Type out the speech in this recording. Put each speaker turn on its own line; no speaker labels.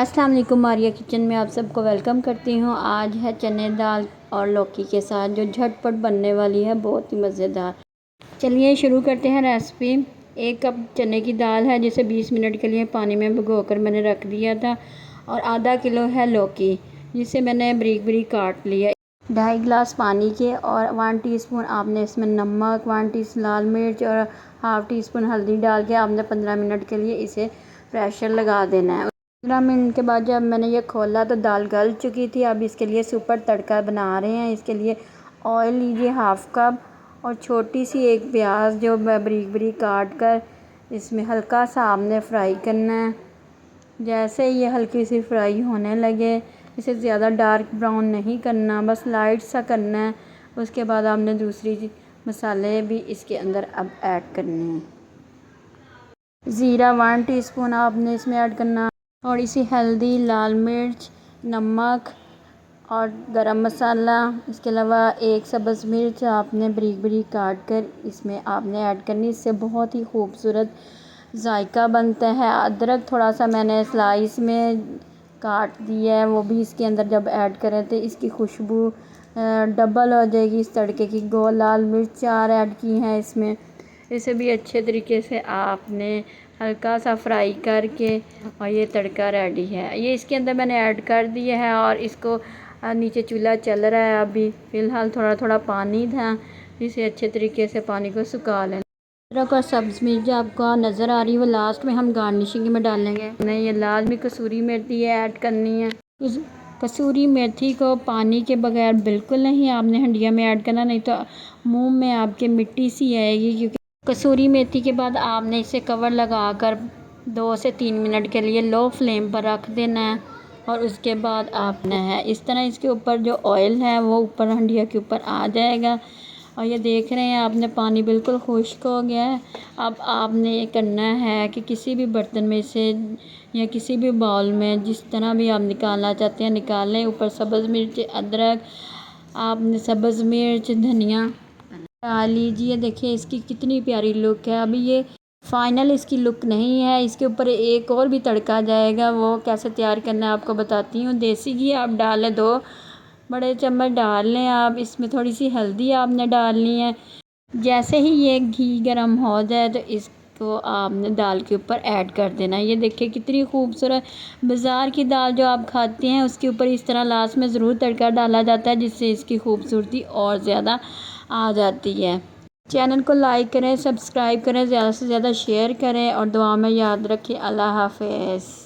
अस्सलाम वालेकुम, मारिया किचन में आप सबको वेलकम करती हूँ। आज है चने दाल और लौकी के साथ जो झटपट बनने वाली है, बहुत ही मज़ेदार। चलिए शुरू करते हैं रेसिपी। 1 कप चने की दाल है जिसे 20 मिनट के लिए पानी में भिगोकर मैंने रख दिया था। और आधा किलो है लौकी जिसे मैंने बारीक बारीक काट लिया। 2.5 गिलास पानी के और 1 टीस्पून आपने इसमें नमक, 1 टीस्पून लाल मिर्च और हाफ़ टी स्पून हल्दी डाल के आपने 15 मिनट के लिए इसे प्रेशर लगा देना है। 15 मिनट के बाद जब मैंने ये खोला तो दाल गल चुकी थी। अब इसके लिए सुपर तड़का बना रहे हैं। इसके लिए ऑयल लीजिए हाफ़ कप और छोटी सी एक प्याज जो बारीक बारीक काट कर इसमें हल्का सा आपने फ्राई करना है। जैसे ये हल्की सी फ्राई होने लगे, इसे ज़्यादा डार्क ब्राउन नहीं करना, बस लाइट सा करना है। उसके बाद आपने दूसरी मसाले भी इसके अंदर अब ऐड करने हैं। ज़ीरा 1 टीस्पून आपने इसमें ऐड करना, थोड़ी सी हल्दी, लाल मिर्च, नमक और गरम मसाला। इसके अलावा 1 सब्ज़ मिर्च आपने बारीक बारीक काट कर इसमें आपने ऐड करनी। इससे बहुत ही खूबसूरत जायका बनता है। अदरक थोड़ा सा मैंने स्लाइस में काट दिया है, वो भी इसके अंदर जब ऐड करें तो इसकी खुशबू डबल हो जाएगी इस तड़के की। लाल मिर्च 4 ऐड की हैं इसमें। इसे भी अच्छे तरीके से आपने हल्का सा फ्राई करके और ये तड़का रेडी है। ये इसके अंदर मैंने ऐड कर दिया है और इसको नीचे चूल्हा चल रहा है। अभी फ़िलहाल थोड़ा थोड़ा पानी था, इसे अच्छे तरीके से पानी को सुखा लें। अदरक और सब्ज़ मिर्च जो आपको नज़र आ रही है वो लास्ट में हम गार्निशिंग में डालेंगे। नहीं, ये लाजमी कसूरी मेथी ऐड करनी है। कसूरी मेथी को पानी के बगैर बिल्कुल नहीं आपने हंडिया में ऐड करना, नहीं तो मुंह में आपके मिट्टी सी आएगी। क्योंकि कसूरी मेथी के बाद आपने इसे कवर लगाकर 2 से 3 मिनट के लिए लो फ्लेम पर रख देना है। और उसके बाद आपने है इस तरह इसके ऊपर जो ऑयल है वो ऊपर हंडिया के ऊपर आ जाएगा। और ये देख रहे हैं आपने पानी बिल्कुल खुश्क हो गया है। अब आपने ये करना है कि किसी भी बर्तन में से या किसी भी बाउल में जिस तरह भी आप निकालना चाहते हैं निकाल लें। ऊपर सब्ज़ मिर्च, अदरक, आपने सब्ज़ मिर्च, धनिया डाल लीजिए। देखिए इसकी कितनी प्यारी लुक है। अभी ये फ़ाइनल इसकी लुक नहीं है, इसके ऊपर एक और भी तड़का जाएगा। वो कैसे तैयार करना है आपको बताती हूँ। देसी घी आप डालें, 2 बड़े चम्मच डाल लें आप। इसमें थोड़ी सी हल्दी आपने डालनी है। जैसे ही ये घी गर्म हो जाए तो इसको आपने दाल के ऊपर ऐड कर देना। ये देखिए कितनी खूबसूरत बाज़ार की दाल जो आप खाते हैं उसके ऊपर इस तरह लास्ट में ज़रूर तड़का डाला जाता है, जिससे इसकी खूबसूरती और ज़्यादा आ जाती है। चैनल को लाइक करें, सब्सक्राइब करें, ज़्यादा से ज़्यादा शेयर करें और दुआ में याद रखें। अल्लाह हाफ़िज़।